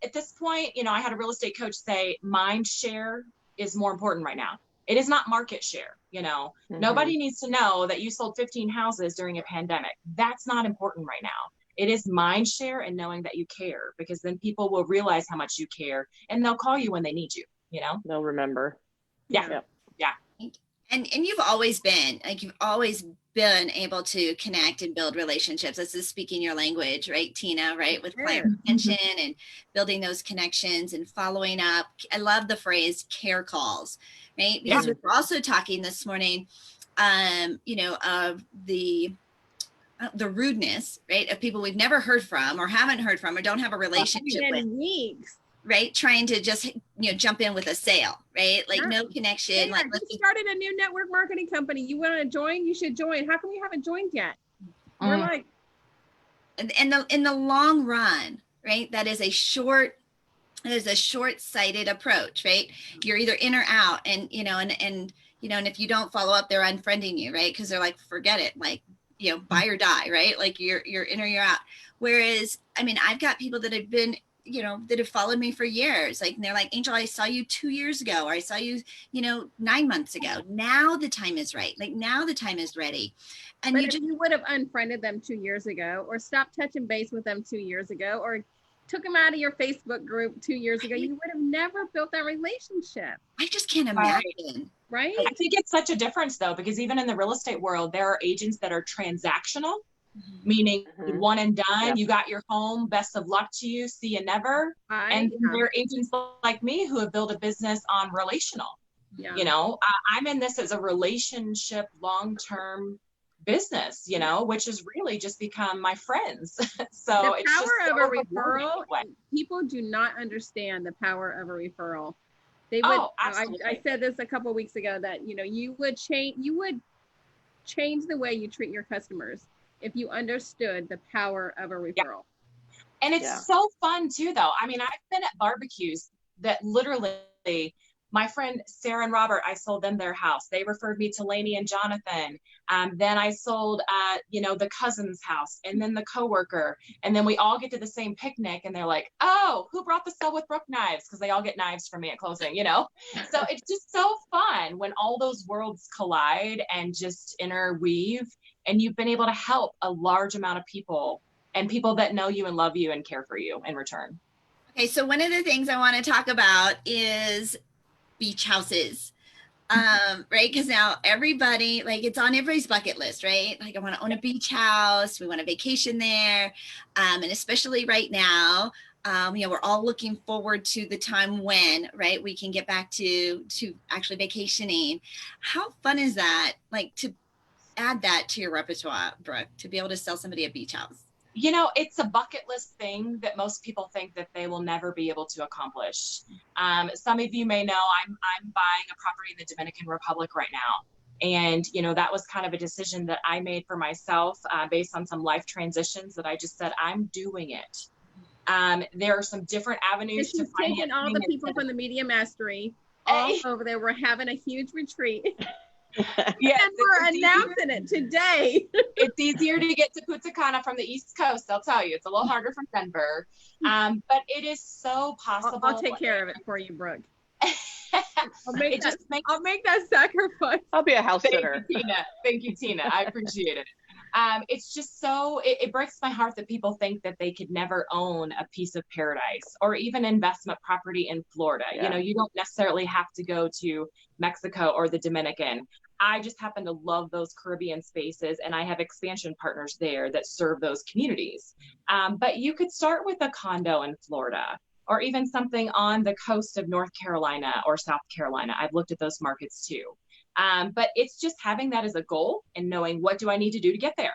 At this point, I had a real estate coach say mind share is more important right now. It is not market share. Nobody needs to know that you sold 15 houses during a pandemic. That's not important right now. It is mind share and knowing that you care, because then people will realize how much you care and they'll call you when they need you, They'll remember. Yeah. Yep. Yeah. And you've always been able to connect and build relationships. This is speaking your language, right, Tina, right? With client retention and building those connections and following up. I love the phrase care calls, right? Because we were also talking this morning, of the rudeness, right? Of people we've never heard from or haven't heard from or don't have a relationship with. Weeks. Right? Trying to just, jump in with a sale, right? Like no connection. Like you started a new network marketing company. You want to join? You should join. How come you haven't joined yet? We're like, in the long run, right? That is a short there's a short-sighted approach, right? You're either in or out, and and if you don't follow up, they're unfriending you, right? Because they're like, forget it, like, buy or die, right? Like you're in or you're out. Whereas, I mean, I've got people that have been, that have followed me for years. Like, and they're like, Angel, I saw you 2 years ago, or I saw you, 9 months ago. Now the time is right. Like now the time is ready. And but if you would have unfriended them 2 years ago, or stopped touching base with them 2 years ago, or took them out of your Facebook group 2 years ago, you would have never built that relationship. I just can't imagine. Right? I think it's such a difference though, because even in the real estate world, there are agents that are transactional, meaning one and done. You got your home, best of luck to you, see you never. And there are agents like me who have built a business on relational. I'm in this as a relationship, long-term business, which has really just become my friends. So the power of a referral, people do not understand the power of a referral. They would, I said this a couple of weeks ago, that you would change the way you treat your customers if you understood the power of a referral. And it's so fun too, though. I mean, I've been at barbecues that literally, my friend Sarah and Robert, I sold them their house. They referred me to Lainey and Jonathan. Then I sold, the cousin's house, and then the coworker. And then we all get to the same picnic, and they're like, oh, who brought the Sell with Brooke knives? Because they all get knives from me at closing, So it's just so fun when all those worlds collide and just interweave. And you've been able to help a large amount of people, and people that know you and love you and care for you in return. Okay, so one of the things I want to talk about is beach houses, right? Because now everybody, like, it's on everybody's bucket list, right? Like, I want to own a beach house. We want a vacation there. And especially right now, we're all looking forward to the time when, right, we can get back to actually vacationing. How fun is that? Like, to add that to your repertoire, Brooke, to be able to sell somebody a beach house? It's a bucket list thing that most people think that they will never be able to accomplish. Some of you may know I'm buying a property in the Dominican Republic right now. And, that was kind of a decision that I made for myself based on some life transitions that I just said, I'm doing it. There are some different avenues to find taking all the people from the Media Mastery all over there. We're having a huge retreat. Yes, and we're announcing it today. It's easier to get to Punta Cana from the East Coast, I'll tell you. It's a little harder from Denver, but it is so possible. I'll take care of it for you, Brooke. I'll make that sacrifice. I'll be a house sitter. Thank you, Tina. I appreciate it. It's just so, it breaks my heart that people think that they could never own a piece of paradise or even investment property in Florida. You don't necessarily have to go to Mexico or the Dominican. I just happen to love those Caribbean spaces, and I have expansion partners there that serve those communities. But you could start with a condo in Florida, or even something on the coast of North Carolina or South Carolina. I've looked at those markets too. But it's just having that as a goal and knowing, what do I need to do to get there?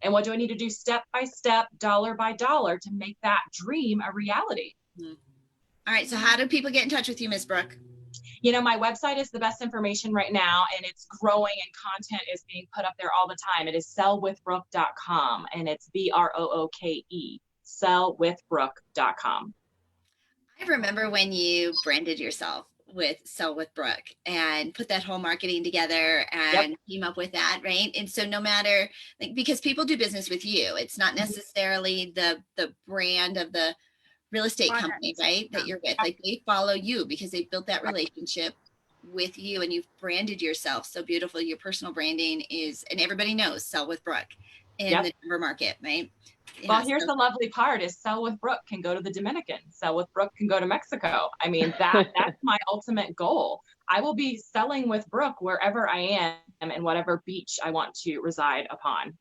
And what do I need to do step by step, dollar by dollar, to make that dream a reality? All right. So how do people get in touch with you, Ms. Brooke? My website is the best information right now, and it's growing, and content is being put up there all the time. It is sellwithbrooke.com, and it's BROOKE, sellwithbrooke.com. I remember when you branded yourself with Sell with Brooke and put that whole marketing together and came up with that, right? And so no matter, like, because people do business with you, it's not necessarily the brand of the real estate company, right, that you're with. Like, they follow you because they built that relationship with you, and you've branded yourself so beautiful. Your personal branding is, and everybody knows Sell with Brooke in the Denver market, right? Well, here's the lovely part is Sell with Brooke can go to the Dominican. Sell with Brooke can go to Mexico. I mean, that's my ultimate goal. I will be selling with Brooke wherever I am and whatever beach I want to reside upon,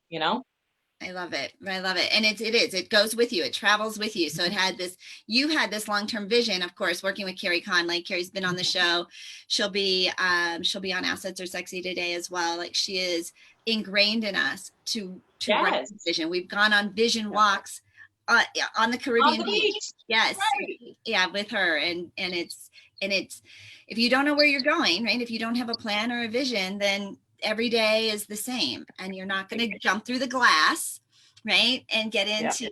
I love it. I love it. And it goes with you. It travels with you. So you had this long-term vision, of course, working with Carrie Conley. Carrie's been on the show. She'll be on Assets Are Sexy today as well. Like, she is ingrained in us to write this vision. We've gone on vision walks on the Caribbean beach. Yes. Right. Yeah. With her. And it's, if you don't know where you're going, right? If you don't have a plan or a vision, then every day is the same, and you're not going to jump through the glass, right, and get into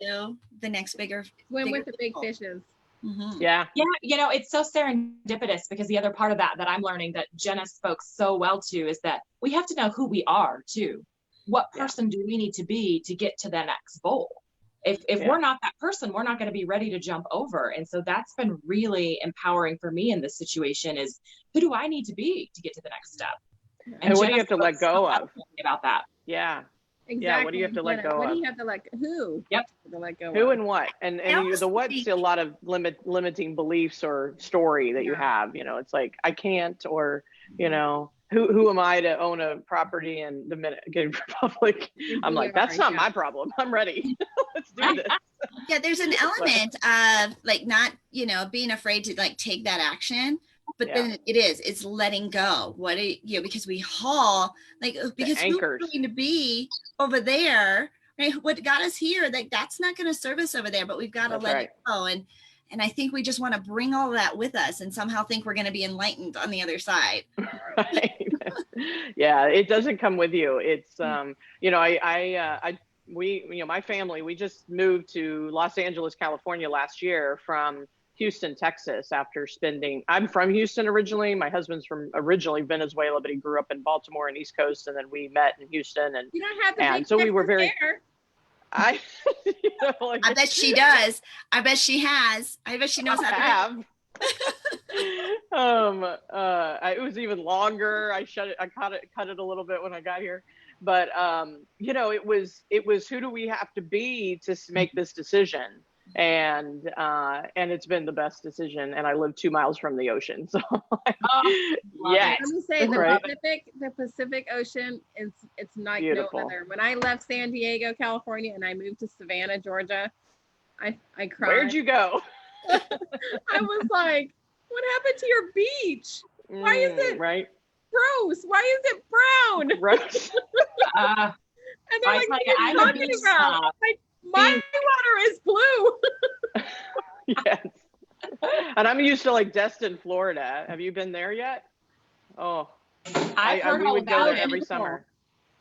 the next bigger swim with the big fishes. Yeah. Yeah, it's so serendipitous, because the other part of that I'm learning that Jena spoke so well to is that we have to know who we are too. What person do we need to be to get to the next goal? If we're not that person, we're not going to be ready to jump over. And so that's been really empowering for me in this situation, is who do I need to be to get to the next step? And what do you have to let go of? About that. Yeah. Exactly. Yeah, what do you have to let go What of? do you have to let who? Yep. To let go Who of? and what? And almost the what's think- a lot of limiting beliefs or story that you have. It's like, I can't, or who am I to own a property in the Dominican Republic? I'm like, that's not my problem. I'm ready. Let's do this. Yeah, there's an element of like not, being afraid to like take that action, but then it's letting go. Because we haul because who we're going to be over there, right? What got us here, that's not going to serve us over there, but we've got to let it go. And I think we just want to bring all of that with us and somehow think we're going to be enlightened on the other side. Right. Yeah, it doesn't come with you. It's my family, we just moved to Los Angeles, California last year from Houston, Texas, after I'm from Houston originally. My husband's from originally Venezuela, but he grew up in Baltimore and East Coast, and then we met in Houston. And you don't have to and so we were very hair. I bet she does. I bet she has. I bet she knows how to have. It was even longer. I cut it a little bit when I got here, but it was who do we have to be to make this decision? And it's been the best decision. And I live 2 miles from the ocean, so Let me say the Pacific Ocean it's like beautiful. No other. When I left San Diego, California, and I moved to Savannah, Georgia, I cried. Where'd you go? I was like, what happened to your beach? Why is it gross? Why is it brown? Gross. And they're like, what are you talking about? Like, my water is blue. Yes. And I'm used to like Destin, Florida. Have you been there yet? Oh, we would go there every summer.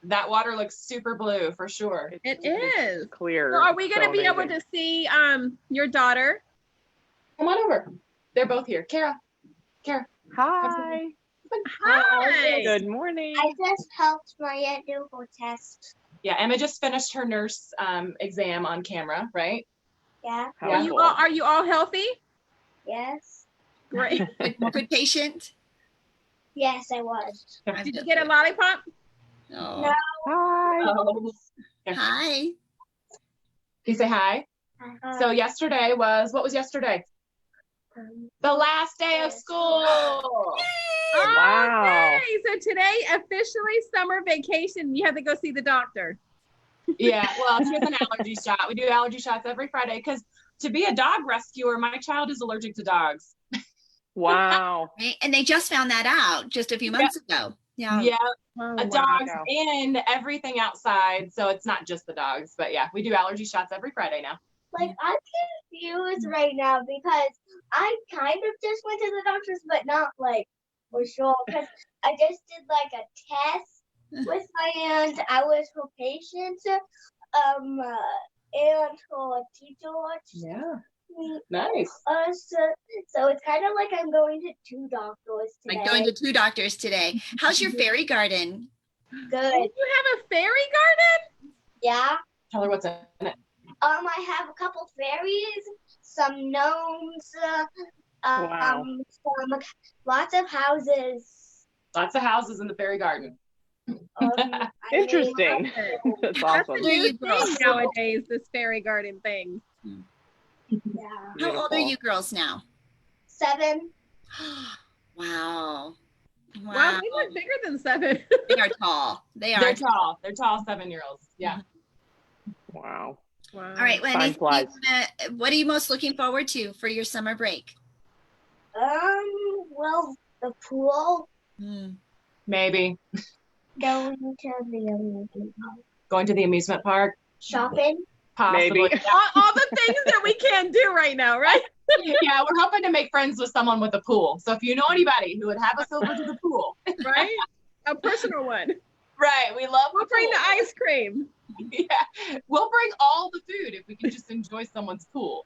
That water looks super blue for sure. It is it's clear. So are we going to be able to see your daughter? Come on over. They're both here. Kara. Hi. Hi. Good morning. I just helped Maria do her test. Yeah, Emma just finished her nurse exam on camera, right? Yeah. Are you all healthy? Yes. Great. Good patient. Yes, I was. Did you get a lollipop? Oh. No. Hi. Oh. Hi. Can you say hi? So what was yesterday? The last day of school. Wow. Okay. So today, officially summer vacation. You have to go see the doctor. Yeah, well, she has an allergy shot. We do allergy shots every Friday because to be a dog rescuer, my child is allergic to dogs. Wow. And they just found that out just a few months ago. Yeah. Yeah. Oh, Dogs and everything outside. So it's not just the dogs, but yeah, we do allergy shots every Friday now. Like, I'm confused right now because I kind of just went to the doctor's, but not like for sure. Because I just did like a test with my aunt. I was her patient, and her teacher watched. Yeah. Me. Nice. So it's kind of like I'm going to 2 doctors today. Like going to 2 doctors today. How's your fairy garden? Good. You have a fairy garden? Yeah. Tell her what's in it. I have a couple fairies, some gnomes, Wow. lots of houses. Lots of houses in the fairy garden. Interesting. That's awesome. That's a new thing nowadays, this fairy garden thing. Yeah. How old are you girls now? 7. Wow. Wow, they look bigger than 7. They are tall. They're tall. They're tall 7-year-olds. Yeah. Wow. Wow. All right, Time Lenny, flies. what are you most looking forward to for your summer break? Well, the pool, Maybe. going to the amusement park, Going to the amusement park. shopping. Possibly. Maybe. all the things that we can't do right now, right? Yeah, we're hoping to make friends with someone with a pool. So if you know anybody who would have us over to the pool. Right? A personal one. Right. We love We'll bring the ice cream. Yeah. We'll bring all the food if we can just enjoy someone's pool.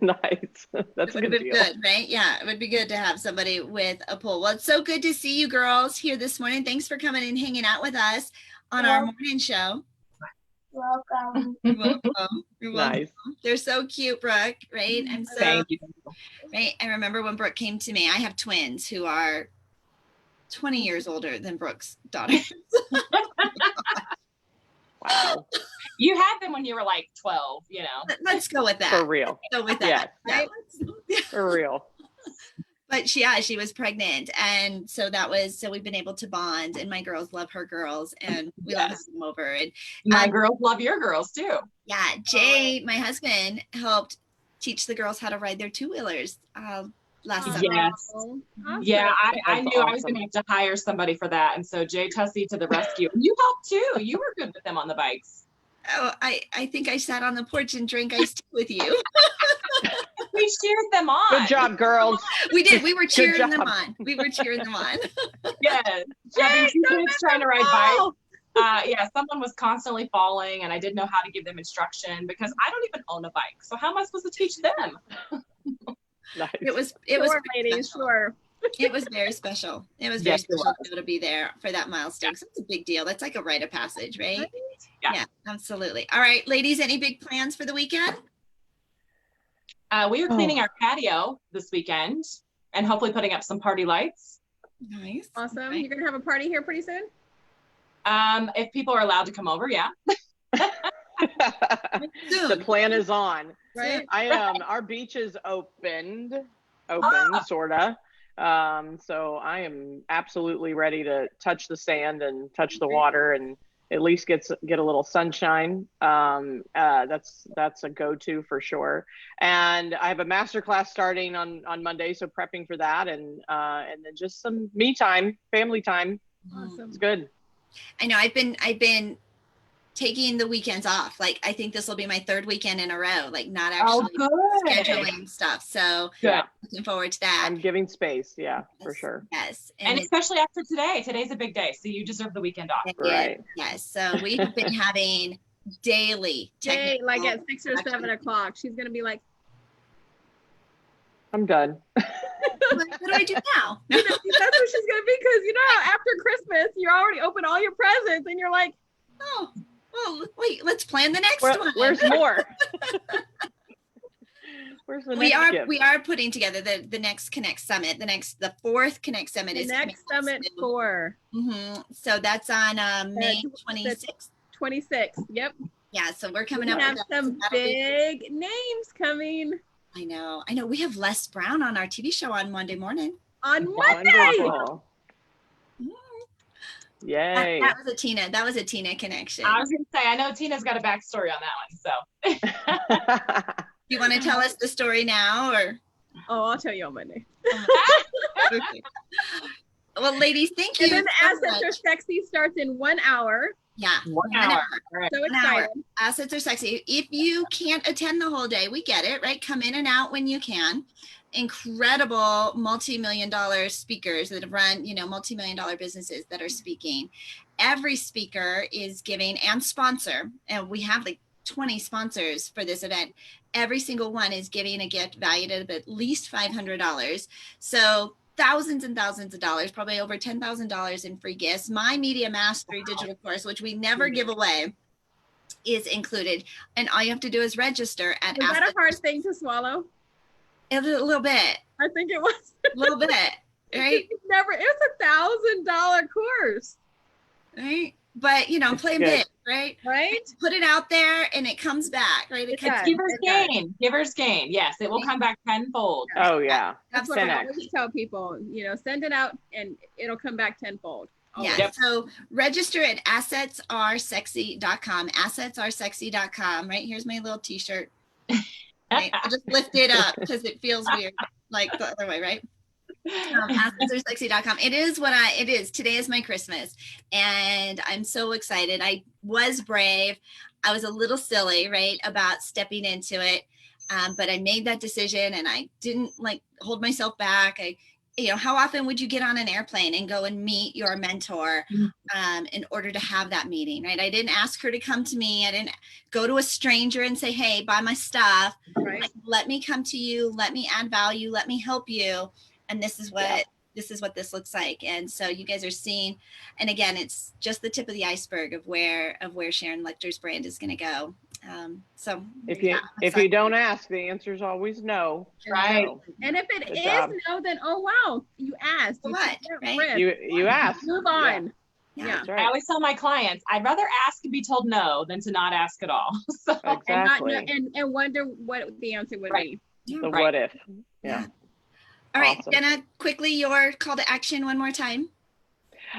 Nice. That's It a would good have been deal. good, right? Yeah, it would be good to have somebody with a pool. Well, it's so good to see you girls here this morning. Thanks for coming and hanging out with us on our morning show. Welcome. You're welcome. You're welcome. Nice. They're so cute, Brooke, right? I'm so Thank you. right. I remember when Brooke came to me. I have twins who are 20 years older than Brooke's daughter. Wow. You had them when you were like 12, you know. Let's go with that. For real. Let's go with that. Yes. Yeah. For real. But she was pregnant, and so we've been able to bond, and my girls love her girls, and we love having them over. And My girls love your girls too. yeah, Jay, my husband, helped teach the girls how to ride their two-wheelers last summer. Yes. Awesome. Yeah, I That's knew I was awesome. going to have to hire somebody for that. And so Jay Tuccy to the rescue. You helped too. You were good with them on the bikes. Oh, I think I sat on the porch and drank iced tea with you. We cheered them on. Good job, girls. We did. We were cheering job. them on. We were cheering them on. Yes. Having two kids trying to ride bikes. Yeah, someone was constantly falling and I didn't know how to give them instruction because I don't even own a bike. So how am I supposed to teach them? Nice. It was Sure, pretty ladies, special. sure. It was very special. It was very Yes, it special to be able to be there for that milestone. 'Cause it's a big deal. That's like a rite of passage, right? Yeah. Absolutely. All right, ladies, any big plans for the weekend? We are cleaning our patio this weekend and hopefully putting up some party lights. Nice. Awesome. Right. You're gonna have a party here pretty soon? If people are allowed to come over, yeah. The plan is on. Right? Our beach is open, Ah. sorta. So I am absolutely ready to touch the sand and touch the water and at least get a little sunshine. That's a go-to for sure. And I have a master class starting on Monday, so prepping for that, and then just some me time, family time. Awesome. It's good. I know I've been taking the weekends off. Like I think this will be my third weekend in a row, like not actually good. scheduling stuff. So Yeah, looking forward to that. I'm giving space. Yeah, for Yes, sure. Yes. And especially after today. Today's a big day, so you deserve the weekend off. Right. Yes. So we have been having daily Jay, technical like at 6 or 7 corrections. o'clock, she's gonna be like, I'm done. What do I do now? that's what she's gonna be, because you know after Christmas you already open all your presents and you're like, Oh, well, wait, let's plan the next Where- one. where's more? Where's the we next are gift? we are putting together the next Connect Summit. The fourth Connect Summit the is next summit for So that's on May the 26th. 26. Yep. Yeah, so we're We coming up have with some that'll be- big names coming I know. We have Les Brown on our TV show on Monday morning. on Monday. Wonderful. Yay. That was a Tina connection. I was going to say, I know Tina's got a backstory on that one. So Do you want to tell us the story now or? Oh, I'll tell you on Monday. Okay. Well, ladies, thank you. And then so Assets much. Are Sexy starts in 1 hour. Yeah. 1 hour. hour. All right. So An hour. excited. Assets are sexy. If you can't attend the whole day, we get it, right? Come in and out when you can. Incredible multi-million-dollar speakers that have run, multi-million-dollar businesses that are speaking. Every speaker is giving and sponsor, and we have like 20 sponsors for this event. Every single one is giving a gift valued at least $500. So thousands and thousands of dollars, probably over $10,000 in free gifts. My Media Mastery digital course, which we never give away, is included. And all you have to do is register at Was that a hard thing to swallow? a little bit, I think it was. a little bit, right? It was $1,000 course, Right. But, play Good. big, right? right? Put it out there and it comes back, right? It It comes does. Givers It does. gain. Givers gain. Yes, it will come back tenfold. Oh yeah. That's what I 10x. always tell people. Send it out and it'll come back tenfold. Yeah. Yep. So register at assetsaresexy.com. Assetsaresexy.com. Right. Here's my little t-shirt. Right? I'll just lift it up because it feels weird, like the other way, right? Assetsaresexy.com. It is. Today is my Christmas. And I'm so excited. I was brave. I was a little silly, right, about stepping into it. But I made that decision and I didn't hold myself back. I how often would you get on an airplane and go and meet your mentor in order to have that meeting, right? I didn't ask her to come to me. I didn't go to a stranger and say, hey, buy my stuff. Right. Like, let me come to you. Let me add value. Let me help you. And this is what this looks like. And so you guys are seeing, and again, it's just the tip of the iceberg of where Sharon Lecter's brand is going to go. So if you don't ask, the answer is always no. Right. So, And if it good is job. no, then oh wow, you asked. You What, took that right? risk. You asked. Move on. Yeah. Yeah. That's I right. always tell my clients, I'd rather ask and be told no than to not ask at all. So Exactly. And wonder what the answer would Right. be. The Right. what if. Yeah. Yeah. All right, Awesome. Jena, quickly your call to action one more time.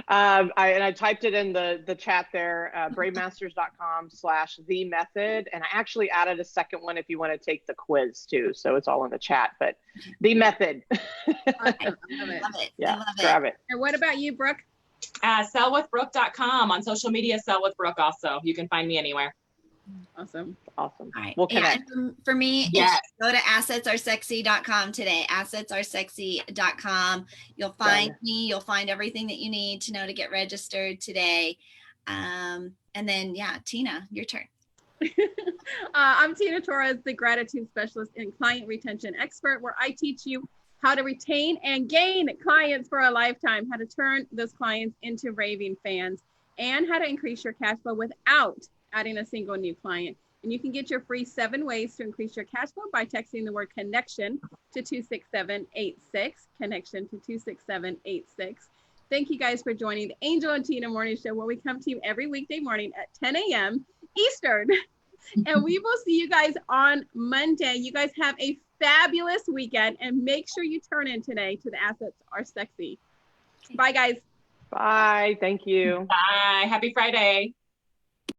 I typed it in the chat there, bravemasters.com/the method. And I actually added a second one if you want to take the quiz too. So it's all in the chat, but the method. Awesome. Love it. Love it. Yeah, I love grab it. And what about you, Brooke? sellwithbrooke.com on social media, sell with Brooke also. You can find me anywhere. Awesome. Awesome. All right. We'll Yeah, connect. and for me, Yes. it's go to assetsaresexy.com today. Assetsaresexy.com. You'll find me. You'll find everything that you need to know to get registered today. And then, yeah, Tina, your turn. I'm Tina Torres, the gratitude specialist and client retention expert, where I teach you how to retain and gain clients for a lifetime, how to turn those clients into raving fans, and how to increase your cash flow without adding a single new client. And you can get your free 7 ways to increase your cash flow by texting the word connection to 26786, connection to 26786. Thank you guys for joining the Angel and Tina Morning Show, where we come to you every weekday morning at 10 a.m. Eastern. And we will see you guys on Monday. You guys have a fabulous weekend, and make sure you turn in today to the Assets Are Sexy. Bye, guys. Bye. Thank you. Bye. Happy Friday.